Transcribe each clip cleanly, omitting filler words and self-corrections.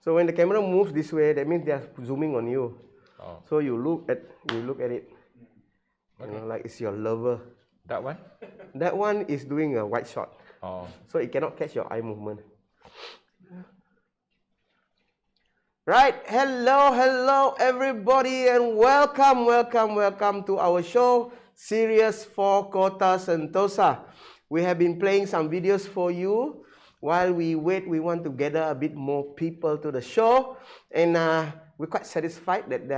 So when the camera moves this way, that means they are zooming on you. Oh. So you look at it, like it's your lover. That one? That one is doing a wide shot. Oh. So it cannot catch your eye movement. Right, hello everybody, and welcome to our show, Series for Kota Sentosa. We have been playing some videos for you. While we wait, we want to gather a bit more people to the show, and we're quite satisfied that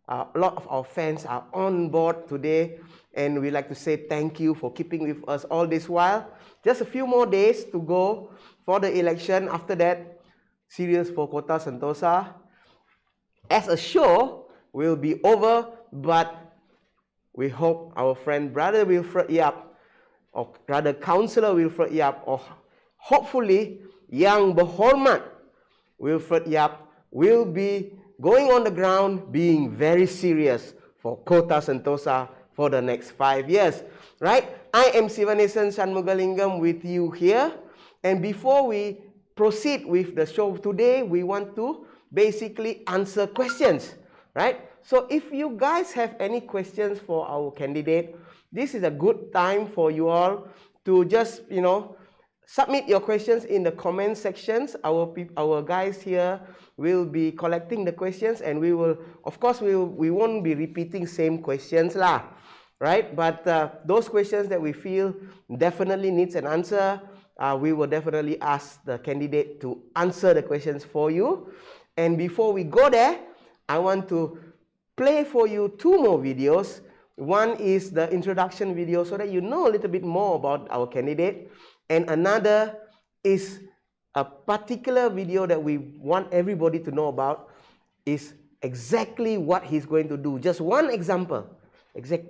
a lot of our fans are on board today, and we'd like to say thank you for keeping with us all this while. Just a few more days to go for the election. After that, Series for Kota Sentosa as a show will be over, but we hope our friend Brother Wilfred Yap, or rather Councillor Wilfred Yap, or hopefully Yang Berhormat Wilfred Yap will be going on the ground, being very serious for Kota Sentosa for the next 5 years. Right? I am Sivanesan Shanmugalingam with you here, and before we proceed with the show today, we want to basically answer questions, right? So if you guys have any questions for our candidate, this is a good time for you all to just, submit your questions in the comment sections. Our guys here will be collecting the questions, and we will, of course, we won't be repeating same questions lah, right? But those questions that we feel definitely needs an answer, we will definitely ask the candidate to answer the questions for you. And before we go there, I want to play for you 2 more videos. One is the introduction video so that you know a little bit more about our candidate. And another is a particular video that we want everybody to know about, is exactly what he's going to do. Just one example.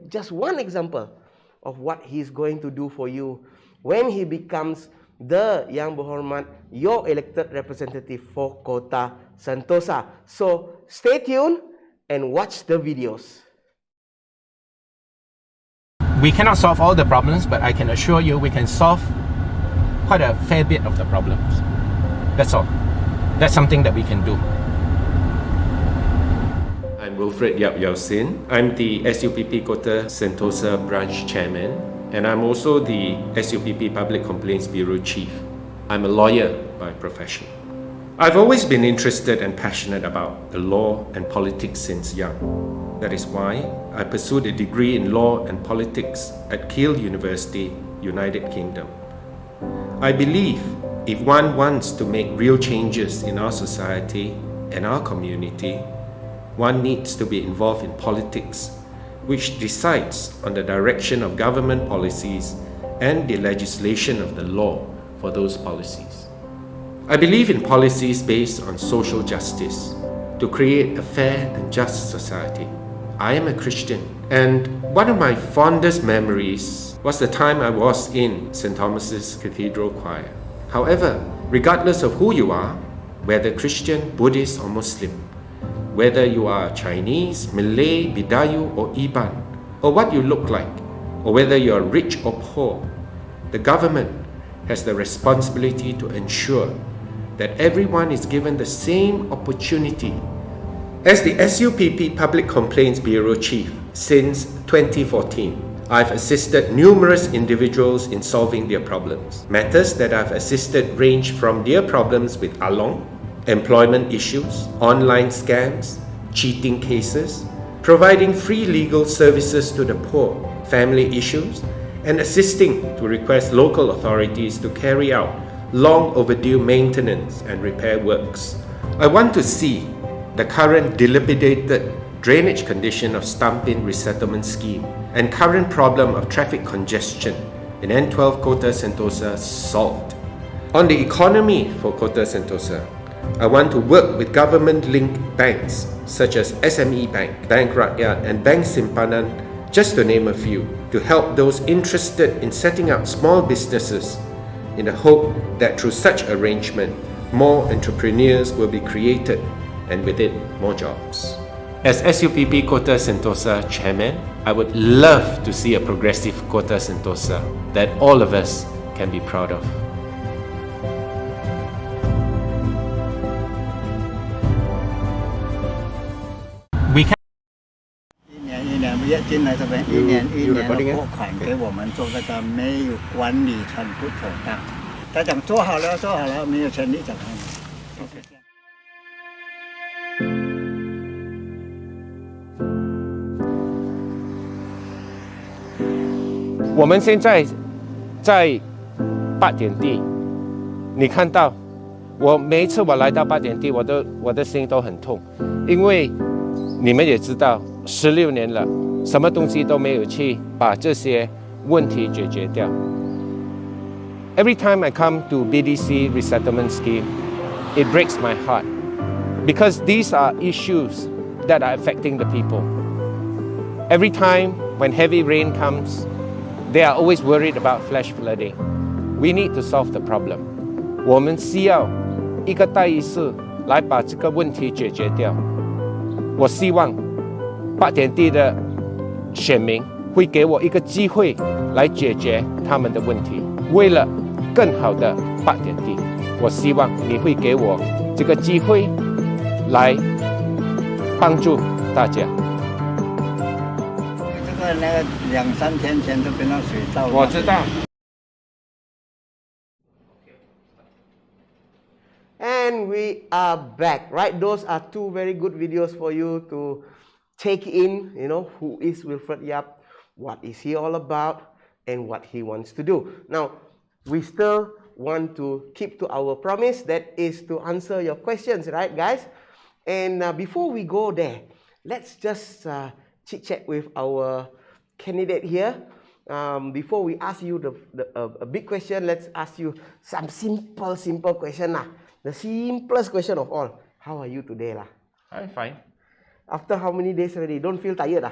Just one example of what he's going to do for you when he becomes the Yang Berhormat, your elected representative for Kota Sentosa. So stay tuned and watch the videos. We cannot solve all the problems, but I can assure you we can solve quite a fair bit of the problems. That's all. That's something that we can do. I'm Wilfred Yap Yao Sin. I'm the SUPP Kota Sentosa Branch Chairman, and I'm also the SUPP Public Complaints Bureau Chief. I'm a lawyer by profession. I've always been interested and passionate about the law and politics since young. That is why I pursued a degree in law and politics at Keele University, United Kingdom. I believe if one wants to make real changes in our society and our community, one needs to be involved in politics, which decides on the direction of government policies and the legislation of the law for those policies. I believe in policies based on social justice to create a fair and just society. I am a Christian, and one of my fondest memories was the time I was in St. Thomas's Cathedral Choir. However, regardless of who you are, whether Christian, Buddhist or Muslim, whether you are Chinese, Malay, Bidayu or Iban, or what you look like, or whether you are rich or poor, the government has the responsibility to ensure that everyone is given the same opportunity. As the SUPP Public Complaints Bureau Chief since 2014, I've assisted numerous individuals in solving their problems. Matters that I've assisted range from their problems with Along, employment issues, online scams, cheating cases, providing free legal services to the poor, family issues, and assisting to request local authorities to carry out long overdue maintenance and repair works. I want to see the current dilapidated drainage condition of Stampin Resettlement Scheme and current problem of traffic congestion in N12 Kota Sentosa solved. On the economy for Kota Sentosa, I want to work with government-linked banks such as SME Bank, Bank Rakyat and Bank Simpanan, just to name a few, to help those interested in setting up small businesses in the hope that through such arrangement, more entrepreneurs will be created and with it, more jobs. As SUPP Kota Sentosa Chairman, I would love to see a progressive Kota Sentosa that all of us can be proud of. 业进来这边一年一 you 年的 recording 拨款给我们做这个没有管理成不妥当。他讲做好了，做好了，没有权利讲他们。就是这样。我们现在在8点地，你看到我每一次我来到8点地，我的心都很痛，因为你们也知道，16年了，什么东西都没有去把这些问题解决掉。Every time I come to BDC resettlement scheme, it breaks my heart because these are issues that are affecting the people. Every time when heavy rain comes, they are always worried about flash flooding. We need to solve the problem. 我们需要一个代议士来把这个问题解决掉。我希望8点地的选民会给我一个机会来解决他们的问题。为了更好的8点地，我希望你会给我这个机会来帮助大家。这个那个2、3天前就变成水稻了。我知道。And we are back, right? Those are two very good videos for you to take in, you know, who is Wilfred Yap, what is he all about, and what he wants to do. Now, we still want to keep to our promise, that is to answer your questions, right, guys? And before we go there, let's just chit-chat with our candidate here. Before we ask you a big question, let's ask you some simple question lah. The simplest question of all. How are you today lah? I'm fine. After how many days already? Don't feel tired lah?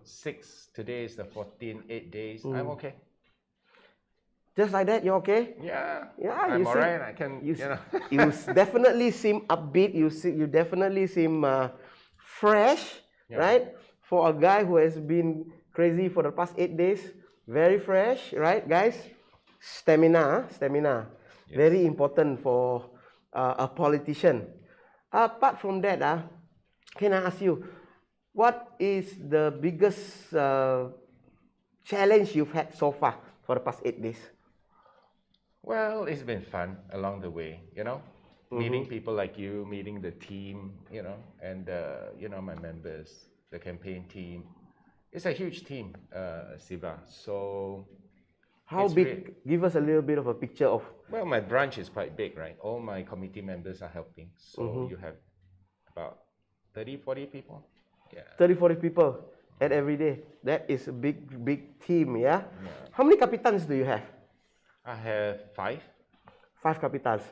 6. Today is the 14th, 8 days. I'm okay. Just like that, you're okay? Yeah. Yeah, I'm you alright. seem- I can, You, you know. you definitely seem upbeat. You definitely seem fresh, Yeah. right? For a guy who has been crazy for the past 8 days, very fresh, right, guys? Stamina. Yes. Very important for a politician. Apart from that, can I ask you, what is the biggest challenge you've had so far for the past 8 days? Well, it's been fun along the way, you know, meeting people like you, meeting the team, you know, and, you know, my members, the campaign team. It's a huge team, Siva. So, How it's big? Give us a little bit of a picture of. well, my branch is quite big, right? All my committee members are helping. So, you have about 30, 40 people. Yeah. 30, 40 people at every day. That is a big team, yeah? How many capitans do you have? I have 5. 5 capitans.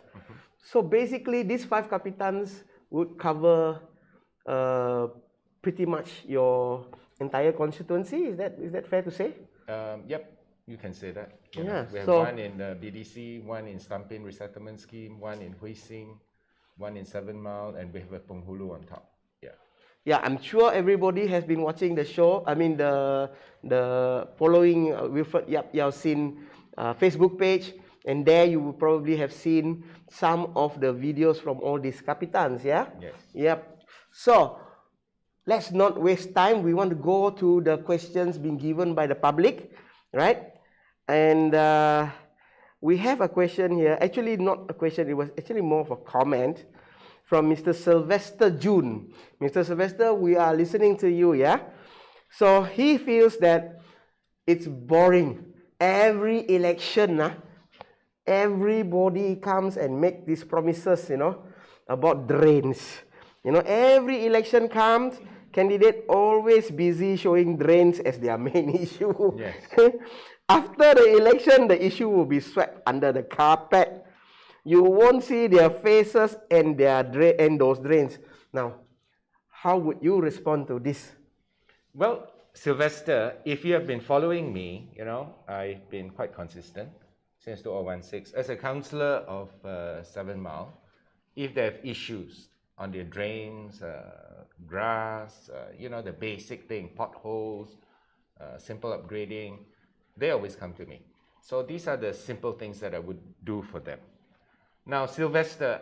So basically, these 5 capitans would cover pretty much your entire constituency. Is that fair to say? Yep, you can say that. You know, Yeah, we have so- one in BDC, one in Stampin Resettlement Scheme, one in Hui Sing, one in 7 Mile, and we have a Penghulu on top. Yeah. Yeah, I'm sure everybody has been watching the show. I mean, the following Wilfred Yap Yao Sin Facebook page, and there you will probably have seen some of the videos from all these capitans. Yeah. Yes. Yep. So let's not waste time. We want to go to the questions being given by the public, right? And we have a question here. Actually, not a question. It was actually more of a comment from Mr. Sylvester June. Mr. Sylvester, we are listening to you, yeah? So he feels that it's boring. Every election, everybody comes and make these promises, you know, about drains. You know, every election comes, candidate always busy showing drains as their main issue. Yes. After the election, the issue will be swept under the carpet. You won't see their faces and those drains. Now, how would you respond to this? Well, Sylvester, if you have been following me, you know, I've been quite consistent since 2016. As a councillor of 7 Mile, if they have issues on their drains, grass, you know, the basic thing, potholes, simple upgrading, they always come to me. So these are the simple things that I would do for them. Now, Sylvester,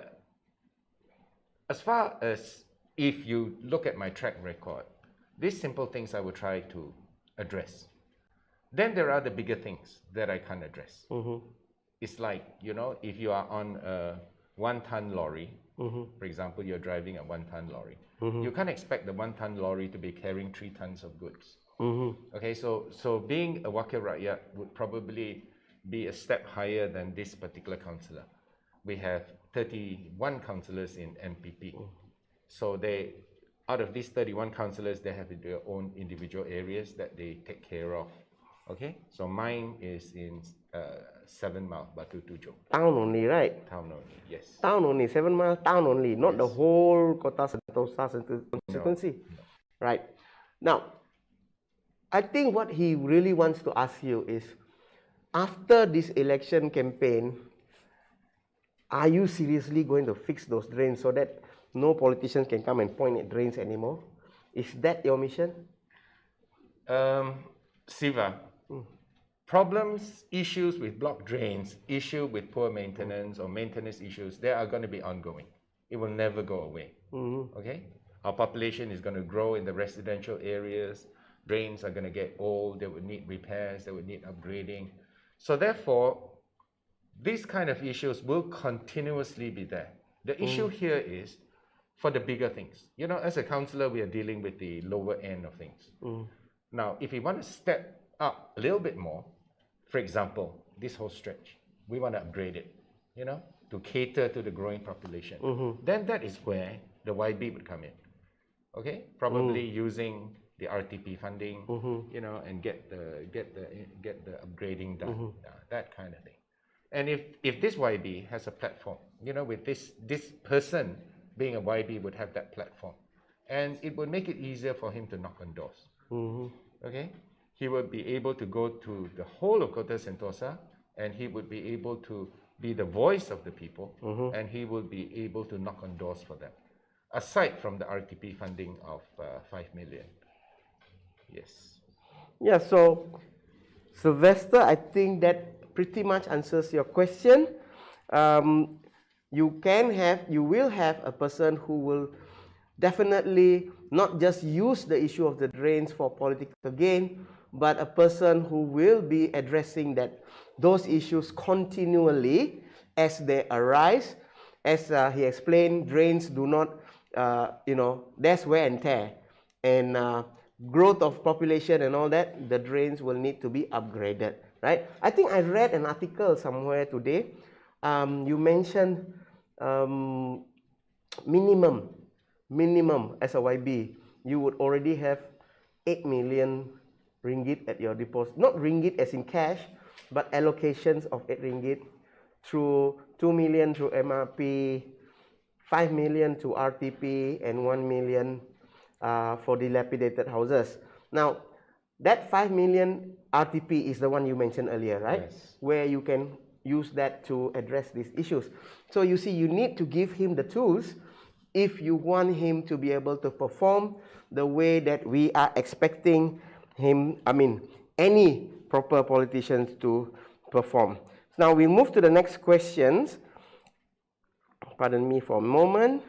as far as if you look at my track record, These simple things I will try to address. Then there are the bigger things that I can't address. It's like, you know, if you are on a 1-ton lorry, for example, you're driving a 1-ton lorry, you can't expect the 1-ton lorry to be carrying 3 tons of goods. Okay, so being a Wakil Rakyat would probably be a step higher than this particular councillor. We have 31 councillors in MPP. So they, out of these 31 councillors, they have their own individual areas that they take care of. Okay, so mine is in 7 Mile, Batu Tujuh. Town only, right? Town only, yes. Town only, 7 Mile, town only, not the whole Kota Sentosa constituency. No. Right. Now, I think what he really wants to ask you is, after this election campaign, are you seriously going to fix those drains so that no politician can come and point at drains anymore? Is that your mission? Siva, problems, issues with blocked drains, issue with poor maintenance or maintenance issues, they are going to be ongoing. It will never go away. Okay? Our population is going to grow in the residential areas. Drains are going to get old. They would need repairs. They would need upgrading. So therefore, these kind of issues will continuously be there. The issue here is for the bigger things. You know, as a councillor, we are dealing with the lower end of things. Now, if we want to step up a little bit more, for example, this whole stretch, we want to upgrade it, you know, to cater to the growing population. Then that is where the YB would come in. Okay, probably using the RTP funding, you know, and get the upgrading done, that kind of thing. And if this YB has a platform, you know, with this person being a YB would have that platform, and it would make it easier for him to knock on doors. Okay, he would be able to go to the whole of Kota Sentosa, and he would be able to be the voice of the people, and he will be able to knock on doors for them, aside from the RTP funding of 5 million. Yes. Yeah, so Sylvester, I think that pretty much answers your question. You will have a person who will definitely not just use the issue of the drains for political gain, but a person who will be addressing those issues continually as they arise. As he explained, drains do not, there's wear and tear, and growth of population and all that, the drains will need to be upgraded, right? I think I read an article somewhere today. You mentioned minimum as a YB, you would already have 8 million ringgit at your deposit. Not ringgit as in cash, but allocations of 8 ringgit through 2 million through MRP, 5 million to RTP, and 1 million for dilapidated houses. Now, that 5 million RTP is the one you mentioned earlier, right? Yes. Where you can use that to address these issues. So you see, you need to give him the tools if you want him to be able to perform the way that we are expecting him, any proper politicians to perform. Now we move to the next questions. Pardon me for a moment.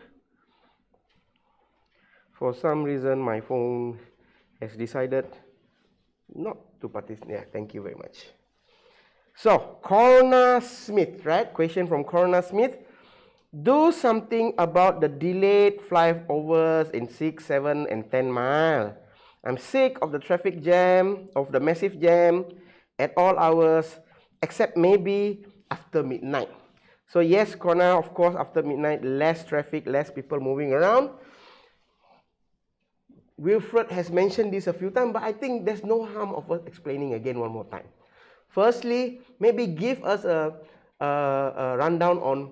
For some reason, my phone has decided not to participate. Yeah, thank you very much. So, Corona Smith, right? Question from Corona Smith. Do something about the delayed flyovers in 6, 7, and 10 mile. I'm sick of the traffic jam, of the massive jam at all hours, except maybe after midnight. So yes, Corona, of course, after midnight, less traffic, less people moving around. Wilfred has mentioned this a few times, but I think there's no harm of us explaining again one more time. Firstly, maybe give us a rundown on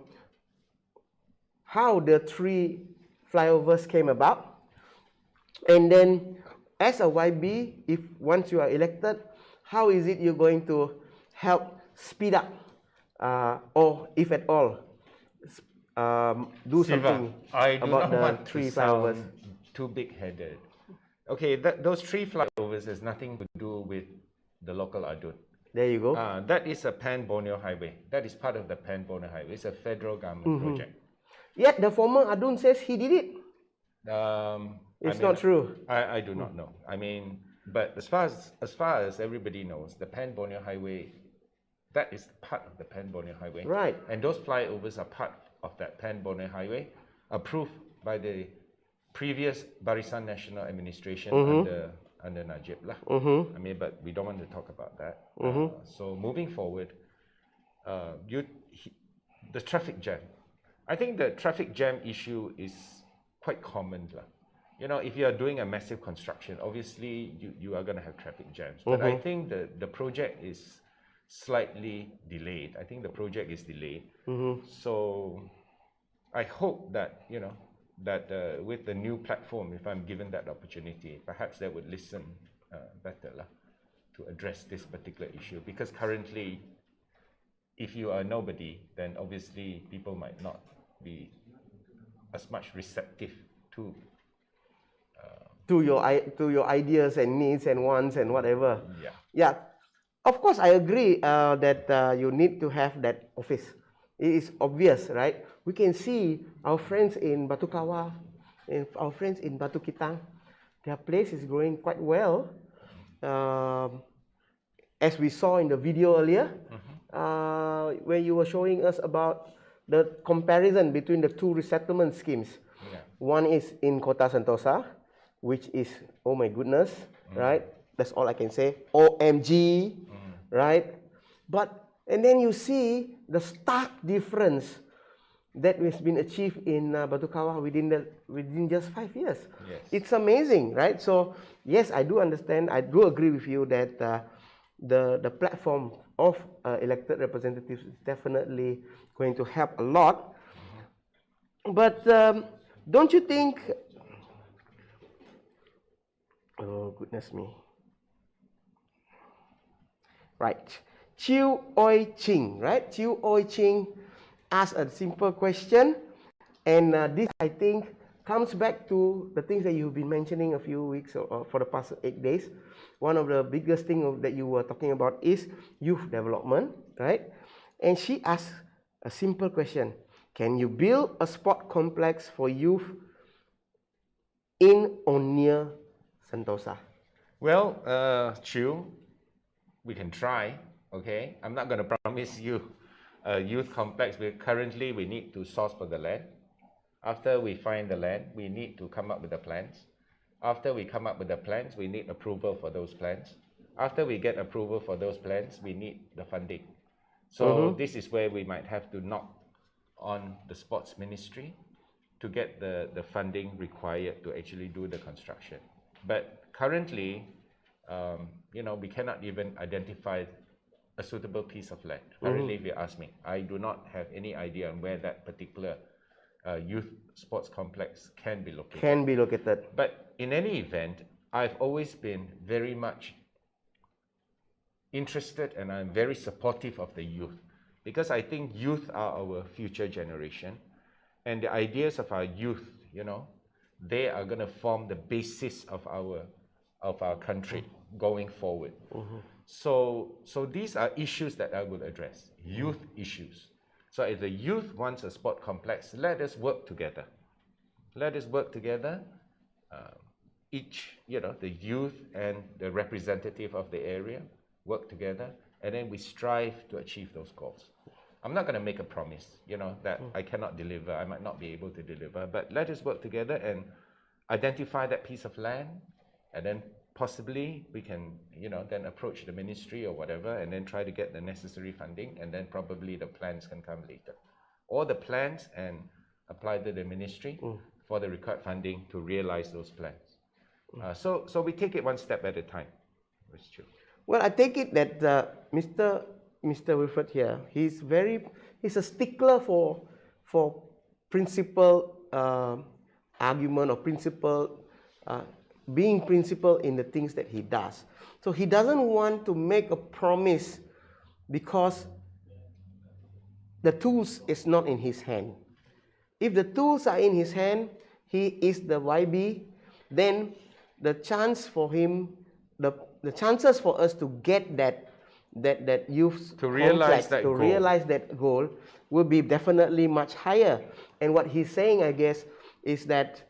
how the 3 flyovers came about. And then, as a YB, if once you are elected, how is it you're going to help speed up, or if at all, do something about the 3 flyovers? Too big-headed. Okay, those 3 flyovers has nothing to do with the local Adun. There you go. That is a Pan-Borneo highway. That is part of the Pan-Borneo highway. It's a federal government project. Yet the former Adun says he did it. It's not true. I do not know. I mean, but as far as everybody knows, the Pan-Borneo Highway, that is part of the Pan-Borneo Highway. Right. And those flyovers are part of that Pan-Borneo Highway, approved by the previous Barisan National Administration under Najib lah. I mean, but we don't want to talk about that. So moving forward, the traffic jam. I think the traffic jam issue is quite common lah. You know, if you are doing a massive construction, obviously you are going to have traffic jams. But I think the project is slightly delayed. I think the project is delayed. So I hope that, you know, that with the new platform, if I'm given that opportunity, perhaps they would listen better lah, to address this particular issue. Because currently, if you are nobody, then obviously people might not be as much receptive to your ideas and needs and wants and whatever. Yeah. Of course, I agree that you need to have that office. It is obvious, right? We can see our friends in Batu Kawa, and our friends in Batu Kitang, their place is growing quite well. As we saw in the video earlier, where you were showing us about the comparison between the two resettlement schemes. One is in Kota Sentosa, which is, oh my goodness, right? That's all I can say. OMG, right? And then you see the stark difference that has been achieved in Batu Kawa within just 5 years. It's amazing, right? So yes, I do understand. I do agree with you that the platform of elected representatives is definitely going to help a lot. But don't you think? Oh goodness me! Right, Chiu Oi Ching, right? Chiu Oi Ching asked a simple question, and this I think comes back to the things that you've been mentioning a few weeks or for the past 8 days. One of the biggest things that you were talking about is youth development, right? And she asked a simple question: can you build a sport complex for youth in or near Sentosa? Well, Chiu, we can try, okay? I'm not going to promise you a youth complex. Currently, we need to source for the land. After we find the land, we need to come up with the plans. After we come up with the plans, we need approval for those plans. After we get approval for those plans, we need the funding. So this is where we might have to knock on the sports ministry to get the funding required to actually do the construction. But currently, you know, we cannot even identify a suitable piece of land. Currently, if you ask me, I do not have any idea on where that particular youth sports complex can be located. But in any event, I've always been very much interested, and I'm very supportive of the youth, because I think youth are our future generation, and the ideas of our youth, you know, they are going to form the basis of our country going forward. So these are issues that I will address, youth issues. So if the youth wants a sport complex, let us work together. Let us work together. Each, you know, the youth and the representative of the area work together, and then we strive to achieve those goals. I'm not going to make a promise, you know, that I cannot deliver. I might not be able to deliver, but let us work together and identify that piece of land, and then possibly we can, you know, then approach the ministry or whatever, and then try to get the necessary funding, and then probably the plans can come later. Or the plans and apply to the ministry for the required funding to realize those plans. So we take it one step at a time. That's true. Well, I take it that Mr. Wilfred here, he's a stickler for principle argument, or principle being principled in the things that he does. So he doesn't want to make a promise because the tools is not in his hand. If the tools are in his hand, he is the YB, then the chance for him, the chances for us to get that youth to realize realize that goal will be definitely much higher. And what he's saying, I guess, is that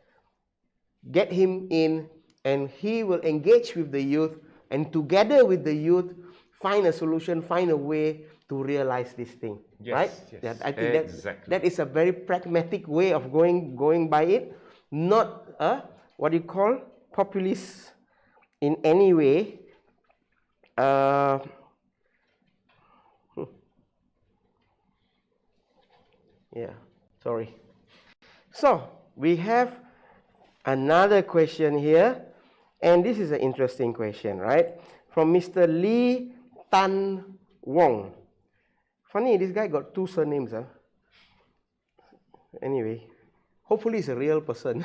get him in, and he will engage with the youth, and together with the youth, find a solution, find a way to realize this thing. Yes, right? yes, Yeah, I think exactly. that is a very pragmatic way of going by it, not a what you call populist in any way. Yeah, sorry. So we have another question here, and this is an interesting question, right? From Mr. Lee Tan Wong. Funny, this guy got two surnames, huh? Anyway, hopefully he's a real person.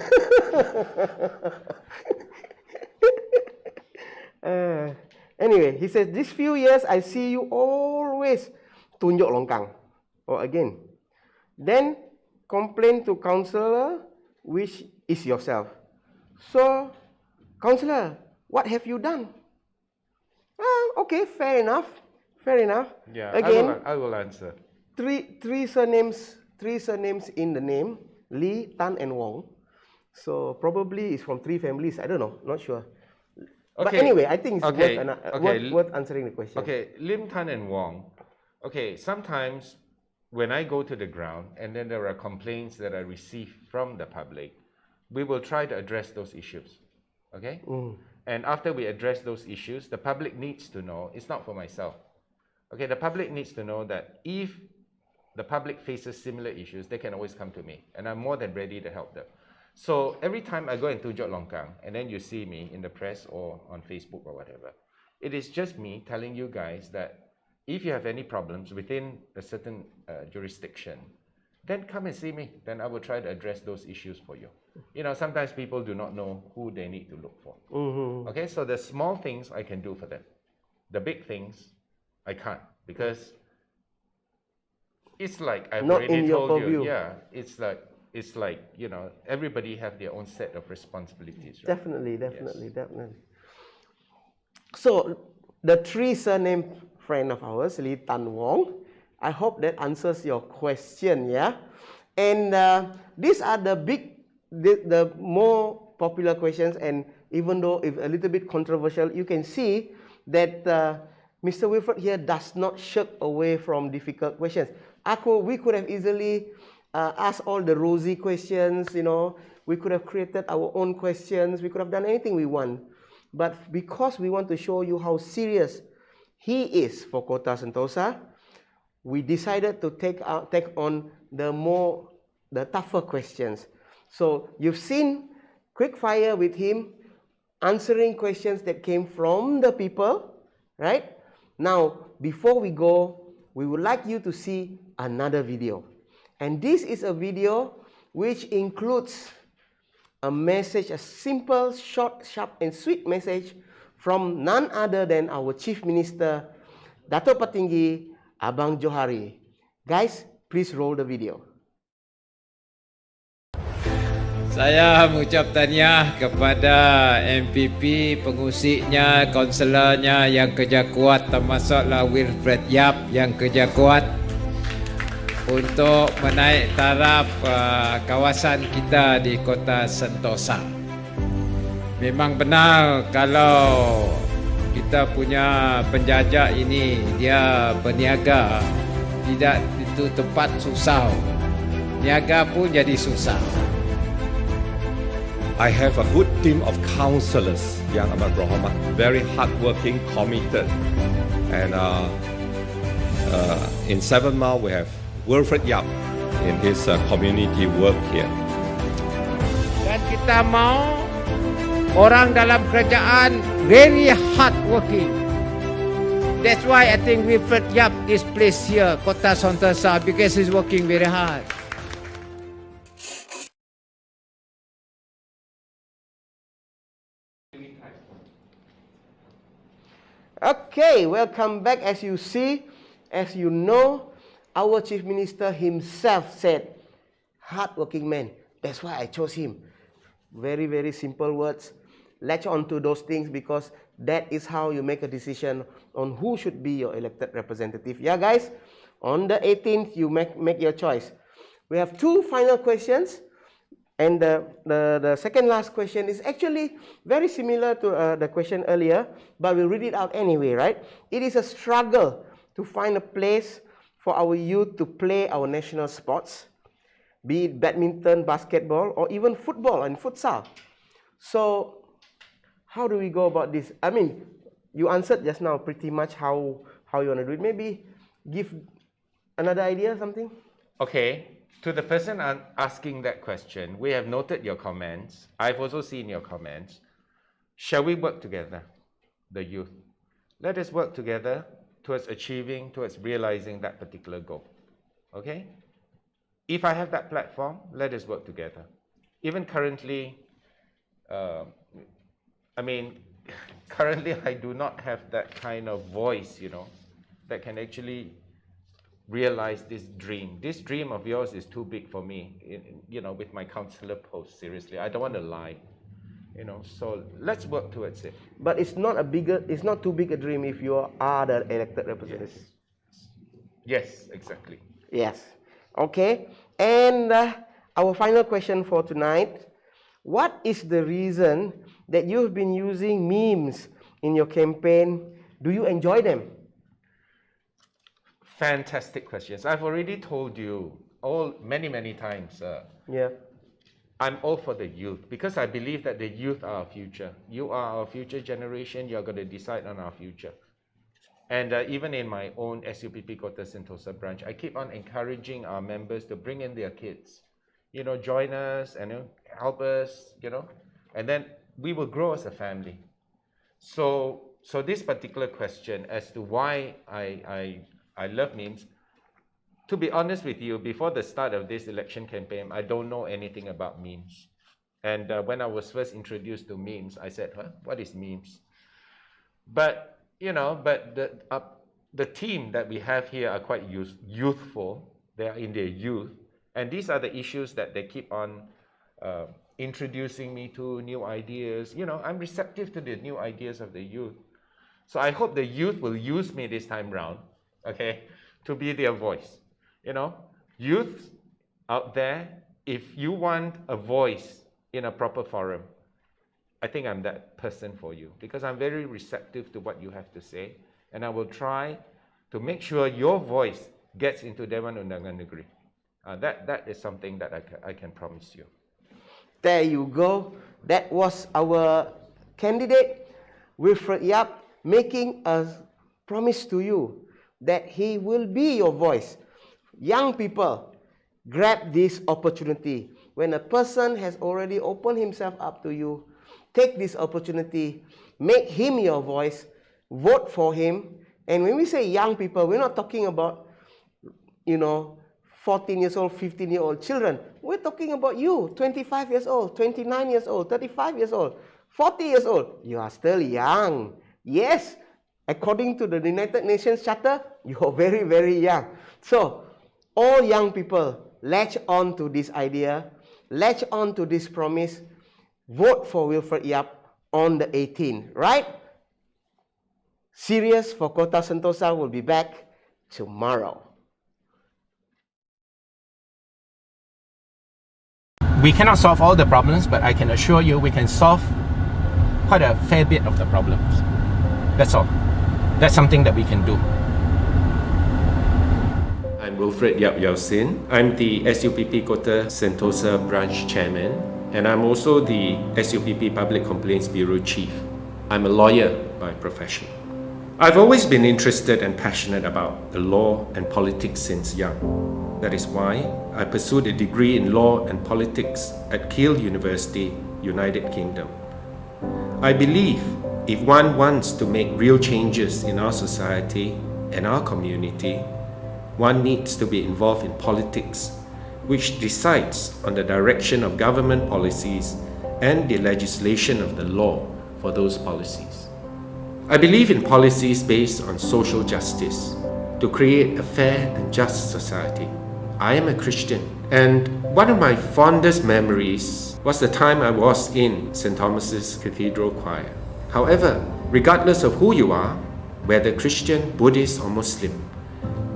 Anyway, he says, this few years I see you always tunjuk longkang. Or again, then complain to counselor, which is yourself. So, counselor, what have you done? Okay, fair enough. Fair enough. Yeah, again, I will answer. Three surnames in the name, Lee, Tan, and Wong. So probably it's from three families. I don't know, not sure. Okay. But anyway, I think it's worth answering the question. Okay, Lim, Tan, and Wong. Okay, sometimes when I go to the ground and then there are complaints that I receive from the public, we will try to address those issues. Okay? And after we address those issues, the public needs to know, it's not for myself. Okay, the public needs to know that if the public faces similar issues, they can always come to me, and I'm more than ready to help them. So every time I go into tunjuk longkang, and then you see me in the press or on Facebook or whatever, it is just me telling you guys that if you have any problems within a certain jurisdiction, then come and see me. Then I will try to address those issues for you. You know, sometimes people do not know who they need to look for. Okay, so the small things I can do for them. The big things, I can't, because it's like I've already told you. Yeah, it's like, you know, everybody have their own set of responsibilities. Right? Definitely. So the three surname friend of ours, Lee Tan Wong, I hope that answers your question. Yeah, and these are the more popular questions, and even though if a little bit controversial, you can see that Mr. Wilfred here does not shirk away from difficult questions. We could have easily asked all the rosy questions, you know. We could have created our own questions. We could have done anything we want. But because we want to show you how serious he is for Kota Sentosa, we decided to take on the tougher questions. So you've seen quick fire with him, answering questions that came from the people, right? Now, before we go, we would like you to see another video. And this is a video which includes a message, a simple, short, sharp, and sweet message from none other than our Chief Minister, Dato' Petinggi Abang Johari. Guys, please roll the video. Saya mengucap tahniah kepada MPP, pengusiknya, kaunselernya yang kerja kuat, termasuklah Wilfred Yap yang kerja kuat untuk menaik taraf kawasan kita di Kota Sentosa. Memang benar kalau kita punya penjajah ini dia berniaga, tidak itu tempat susah. Niaga pun jadi susah. I have a good team of counselors yang amat berhormat, very hardworking, committed, and in 7 Mile we have Wilfred Yap in his community work here. Dan kita mau orang dalam kerajaan very hardworking. That's why I think Wilfred Yap is placed here, Kota Sentosa, because he's working very hard. Okay, welcome back. As you see, as you know, our Chief Minister himself said, hardworking man. That's why I chose him. Very, very simple words. Latch on to those things because that is how you make a decision on who should be your elected representative. Yeah, guys, on the 18th, you make your choice. We have 2 final questions. And the second last question is actually very similar to the question earlier, but we'll read it out anyway, right? It is a struggle to find a place for our youth to play our national sports, be it badminton, basketball, or even football and futsal. So how do we go about this? I mean, you answered just now pretty much how you want to do it. Maybe give another idea, something? Okay. To the person asking that question, we have noted your comments. I've also seen your comments. Shall we work together, the youth? Let us work together towards achieving, towards realizing that particular goal. Okay? If I have that platform, let us work together. Even currently, currently I do not have that kind of voice, that can actually realize this dream. This dream of yours is too big for me, with my counselor post, seriously. I don't want to lie, so let's work towards it. But it's not too big a dream if you are the elected representative. Yes, exactly. Yes. Okay. And our final question for tonight, what is the reason that you've been using memes in your campaign? Do you enjoy them? Fantastic questions. I've already told you many times. Yeah. I'm all for the youth because I believe that the youth are our future. You are our future generation. You're going to decide on our future. And even in my own SUPP Kota Sentosa branch, I keep on encouraging our members to bring in their kids. Join us and help us, and then we will grow as a family. So this particular question as to why I love memes, to be honest with you, before the start of this election campaign, I don't know anything about memes. And when I was first introduced to memes, I said, what is memes? But, the team that we have here are quite youthful. They are in their youth. And these are the issues that they keep on introducing me to, new ideas. I'm receptive to the new ideas of the youth. So I hope the youth will use me this time round, okay, to be their voice. Youth out there, if you want a voice in a proper forum, I think I'm that person for you because I'm very receptive to what you have to say, and I will try to make sure your voice gets into Dewan Undangan Negeri. That is something that I can promise you. There you go. That was our candidate, Wilfred Yap, making a promise to you that he will be your voice. Young people, grab this opportunity. When a person has already opened himself up to you, take this opportunity, make him your voice, vote for him. And when we say young people, we're not talking about, 14 years old, 15-year-old children. We're talking about you, 25 years old, 29 years old, 35 years old, 40 years old. You are still young. Yes, according to the United Nations Charter, you are very, very young. So, all young people, latch on to this idea, latch on to this promise, vote for Wilfred Yap on the 18th, right? Serious for Kota Sentosa will be back tomorrow. We cannot solve all the problems, but I can assure you we can solve quite a fair bit of the problems. That's all. That's something that we can do. I'm Wilfred Yap. I'm the SUPP Kota Sentosa branch chairman, and I'm also the SUPP Public Complaints Bureau chief. I'm a lawyer by profession. I've always been interested and passionate about the law and politics since young. That is why I pursued a degree in law and politics at Keele University, United Kingdom. I believe if one wants to make real changes in our society and our community, one needs to be involved in politics, which decides on the direction of government policies and the legislation of the law for those policies. I believe in policies based on social justice to create a fair and just society. I am a Christian, and one of my fondest memories was the time I was in St. Thomas's Cathedral Choir. However, regardless of who you are, whether Christian, Buddhist or Muslim,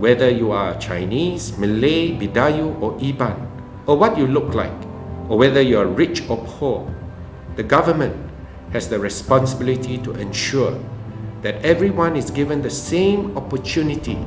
whether you are Chinese, Malay, Bidayu or Iban, or what you look like, or whether you are rich or poor, the government has the responsibility to ensure that everyone is given the same opportunity.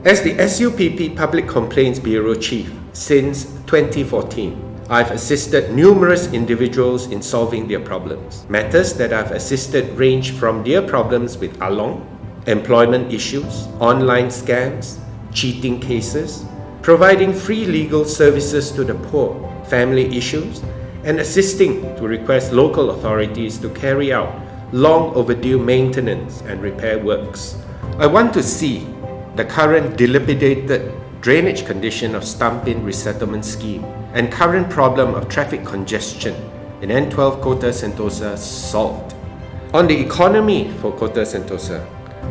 As the SUPP Public Complaints Bureau Chief since 2014, I've assisted numerous individuals in solving their problems. Matters that I've assisted range from their problems with Along, employment issues, online scams, cheating cases, providing free legal services to the poor, family issues, and assisting to request local authorities to carry out long overdue maintenance and repair works. I want to see the current dilapidated drainage condition of Stumpin Resettlement Scheme and current problem of traffic congestion in N12 Kota Sentosa solved. On the economy for Kota Sentosa,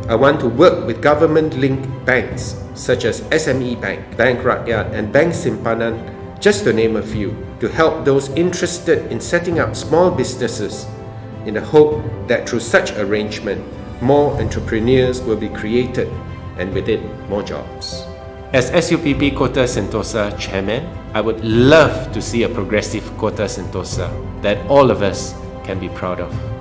I want to work with government-linked banks such as SME Bank, Bank Rakyat and Bank Simpanan, just to name a few, to help those interested in setting up small businesses in the hope that through such arrangement, more entrepreneurs will be created and with it, more jobs. As SUPP Kota Sentosa Chairman, I would love to see a progressive Kota Sentosa that all of us can be proud of.